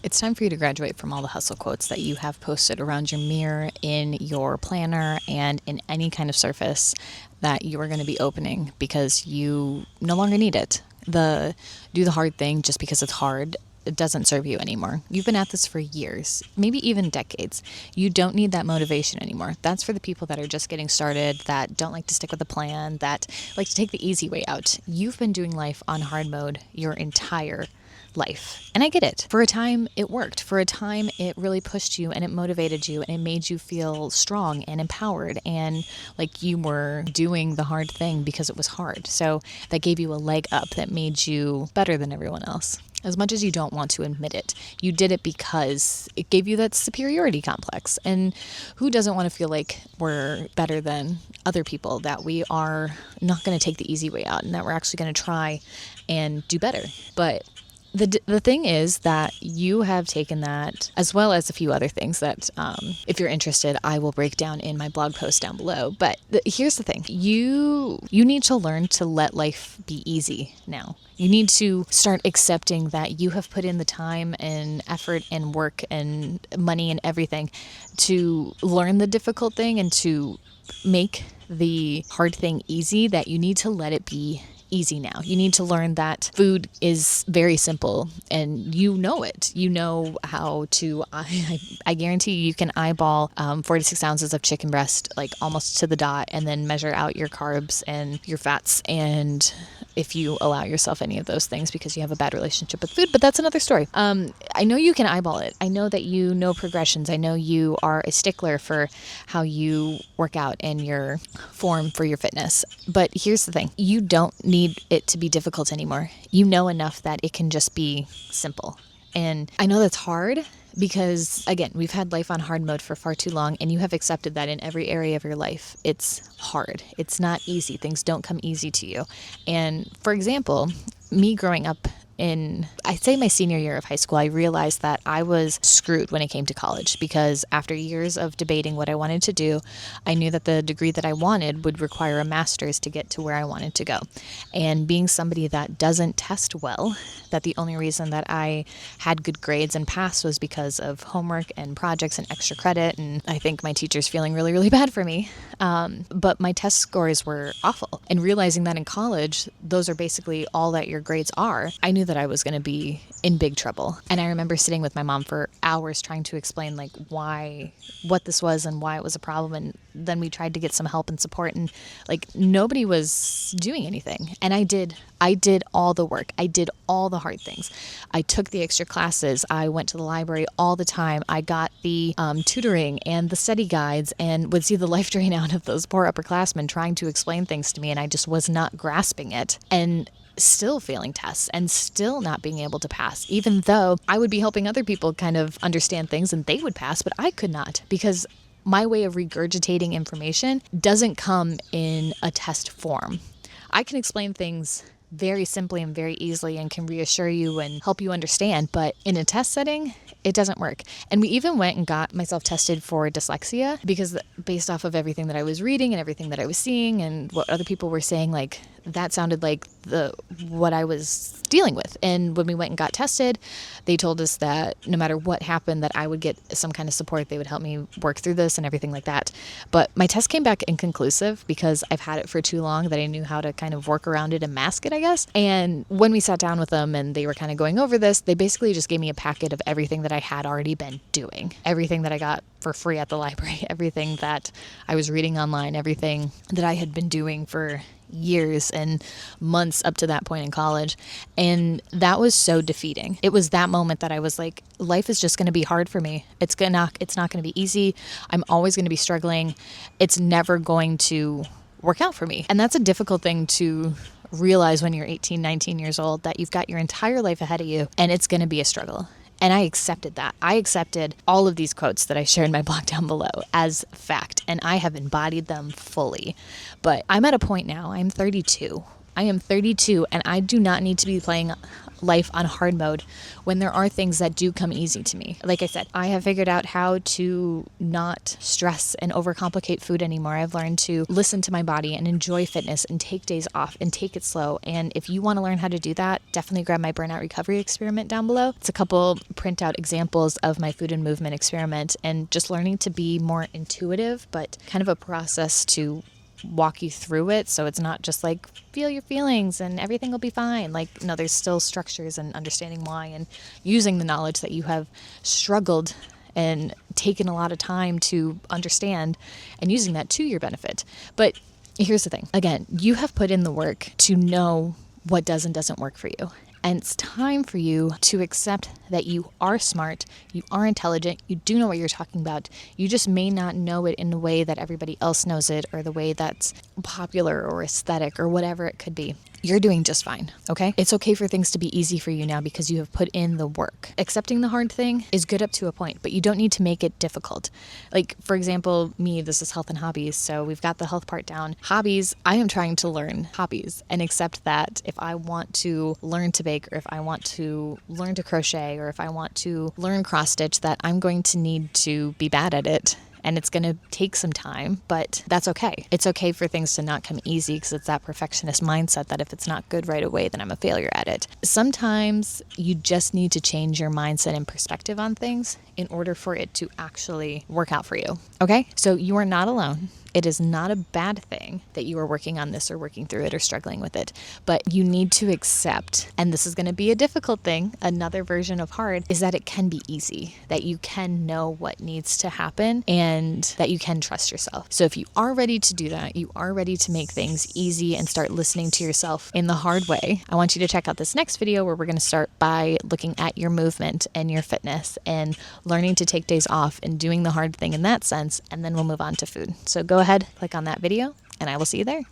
It's time for you to graduate from all the hustle quotes that you have posted around your mirror, in your planner, and in any kind of surface that you are going to be opening because you no longer need it. The do the hard thing just because it's hard, it doesn't serve you anymore. You've been at this for years, maybe even decades. You don't need that motivation anymore. That's for the people that are just getting started, that don't like to stick with a plan, that like to take the easy way out. You've been doing life on hard mode your entire life. And I get it. For a time, it worked. For a time, it really pushed you and it motivated you and it made you feel strong and empowered and like you were doing the hard thing because it was hard. So that gave you a leg up that made you better than everyone else. As much as you don't want to admit it, you did it because it gave you that superiority complex. And who doesn't want to feel like we're better than other people, that we are not going to take the easy way out and that we're actually going to try and do better? But the thing is that you have taken that, as well as a few other things that, if you're interested, I will break down in my blog post down below. But here's the thing. You need to learn to let life be easy now. You need to start accepting that you have put in the time and effort and work and money and everything to learn the difficult thing and to make the hard thing easy, that you need to let it be easy now. You need to learn that food is very simple and you know it. You know how to, I guarantee you can eyeball 4 to 6 ounces of chicken breast like almost to the dot and then measure out your carbs and your fats, and if you allow yourself any of those things because you have a bad relationship with food, but that's another story. I know you can eyeball it. I know that you know progressions. I know you are a stickler for how you work out and your form for your fitness. But here's the thing. You don't need it to be difficult anymore. You know enough that it can just be simple. And I know that's hard because, again, we've had life on hard mode for far too long, and you have accepted that in every area of your life. It's hard. It's not easy. Things don't come easy to you. And for example, me growing up in, I'd say my senior year of high school, I realized that I was screwed when it came to college because after years of debating what I wanted to do, I knew that the degree that I wanted would require a master's to get to where I wanted to go. And being somebody that doesn't test well, that the only reason that I had good grades and passed was because of homework and projects and extra credit. And I think my teacher's feeling really, really bad for me. But my test scores were awful. And realizing that in college, those are basically all that your grades are, I knew that I was going to be in big trouble. And I remember sitting with my mom for hours trying to explain like what this was and why it was a problem. And then we tried to get some help and support, and like nobody was doing anything. And I did all the work. I did all the hard things. I took the extra classes. I went to the library all the time. I got the tutoring and the study guides and would see the life drain out of those poor upperclassmen trying to explain things to me. And I just was not grasping it. And still failing tests and still not being able to pass, even though I would be helping other people kind of understand things and they would pass, but I could not because my way of regurgitating information doesn't come in a test form. I can explain things very simply and very easily and can reassure you and help you understand, but in a test setting, it doesn't work. And we even went and got myself tested for dyslexia because based off of everything that I was reading and everything that I was seeing and what other people were saying, like that sounded like what I was dealing with. And when we went and got tested, they told us that no matter what happened, that I would get some kind of support. They would help me work through this and everything like that. But my test came back inconclusive because I've had it for too long that I knew how to kind of work around it and mask it, I guess. And when we sat down with them and they were kind of going over this, they basically just gave me a packet of everything that I had already been doing, everything that I got for free at the library, everything that I was reading online, everything that I had been doing for years and months up to that point in college. And that was so defeating. It was that moment that I was like, life is just going to be hard for me. It's not going to be easy. I'm always going to be struggling. It's never going to work out for me. And that's a difficult thing to realize when you're 18, 19 years old, that you've got your entire life ahead of you and it's going to be a struggle. And I accepted that. I accepted all of these quotes that I share in my blog down below as fact, and I have embodied them fully. But I'm at a point now, I'm 32. I am 32, and I do not need to be playing life on hard mode when there are things that do come easy to me. Like I said, I have figured out how to not stress and overcomplicate food anymore. I've learned to listen to my body and enjoy fitness and take days off and take it slow. And if you want to learn how to do that, definitely grab my burnout recovery experiment down below. It's a couple printout examples of my food and movement experiment and just learning to be more intuitive, but kind of a process to walk you through it, so it's not just like feel your feelings and everything will be fine. Like, no, there's still structures and understanding why, and using the knowledge that you have struggled and taken a lot of time to understand and using that to your benefit. But here's the thing. Again, you have put in the work to know what does and doesn't work for you. And it's time for you to accept that you are smart, you are intelligent, you do know what you're talking about. You just may not know it in the way that everybody else knows it, or the way that's popular or aesthetic or whatever it could be. You're doing just fine, okay? It's okay for things to be easy for you now because you have put in the work. Accepting the hard thing is good up to a point, but you don't need to make it difficult. Like, for example, me, this is health and hobbies, so we've got the health part down. Hobbies, I am trying to learn hobbies and accept that if I want to learn to bake, or if I want to learn to crochet, or if I want to learn cross stitch, that I'm going to need to be bad at it. And it's going to take some time, but that's okay. It's okay for things to not come easy, because it's that perfectionist mindset that if it's not good right away, then I'm a failure at it. Sometimes you just need to change your mindset and perspective on things in order for it to actually work out for you. Okay? So you are not alone. It is not a bad thing that you are working on this or working through it or struggling with it, but you need to accept, and this is going to be a difficult thing, another version of hard, is that it can be easy, that you can know what needs to happen, and that you can trust yourself. So if you are ready to do that, you are ready to make things easy and start listening to yourself in the hard way, I want you to check out this next video where we're going to start by looking at your movement and your fitness and learning to take days off and doing the hard thing in that sense, and then we'll move on to food. So go ahead, click on that video, and I will see you there.